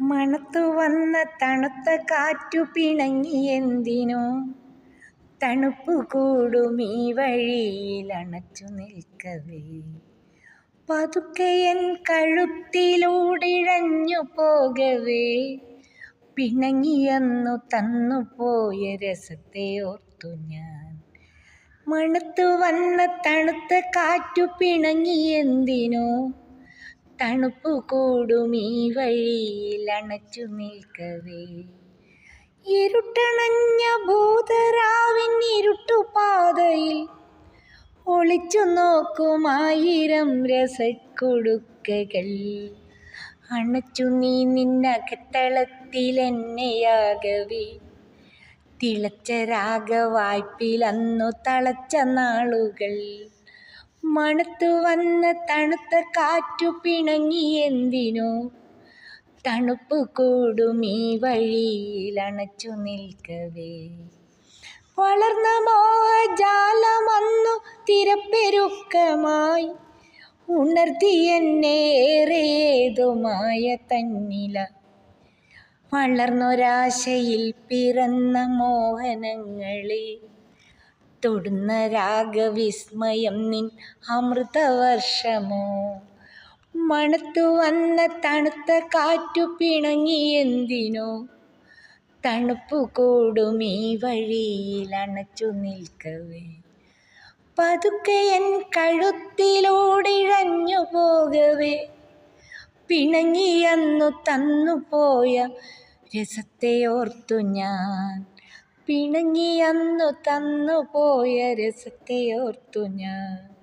മണത്തു വന്ന തണുത്ത കാറ്റു പിണങ്ങിയെന്തിനോ, തണുപ്പു കൂടും ഈ വഴിയിൽ അണച്ചു നിൽക്കവേ. പതുക്കെ എൻ കഴുത്തിലൂടിഴഞ്ഞു പോകവേ, പിണങ്ങിയന്നു തന്നുപോയ രസത്തെ ഓർത്തു ഞാൻ. മണത്തു വന്ന തണുത്ത കാറ്റു പിണങ്ങിയെന്തിനോ, തണുപ്പു കൂടും ഈ വഴിയിൽ അണച്ചു നിൽക്കവേ. ഇരുട്ടണഞ്ഞ ഭൂതരാവിൻ ഇരുട്ടുപാതയിൽ ഒളിച്ചു നോക്കുമായിരം രസക്കൊടുക്കകൾ. അണച്ചു നീ നിന്നകത്തളത്തിലെന്നെയാകവേ, തിളച്ച രാഗവായ്പിലന്നു തളച്ച നാളുകൾ. മണത്തു വന്ന തണുത്ത കാറ്റു പിണങ്ങിയെന്തിനോ, തണുപ്പു കൂടും ഈ വഴിയിൽ അണച്ചു നിൽക്കവേ. വളർന്ന മോഹജാലമന്നു തിരപ്പെരുക്കമായി ഉണർത്തിയെന്നെ ഏറേതോ മായ തന്നില. വളർന്നൊരാശയിൽ പിറന്ന മോഹനങ്ങളെ തൊടുന്ന രാഗവിസ്മയം നിൻ അമൃതവർഷമോ. മണത്തു വന്ന തണുത്ത കാറ്റു പിണങ്ങിയെന്തിനോ, തണുപ്പു കൂടും ഈ വഴിയിൽ അണച്ചു നിൽക്കവേ. പതുക്കെ എൻ കഴുത്തിലൂടിഴഞ്ഞു പോകവേ, പിണങ്ങിയന്നു തന്നുപോയ രസത്തെ ഓർത്തു ഞാൻ. പിണങ്ങിയന്നു തന്നുപോയ രസത്തെ ഓർത്തു ഞാൻ.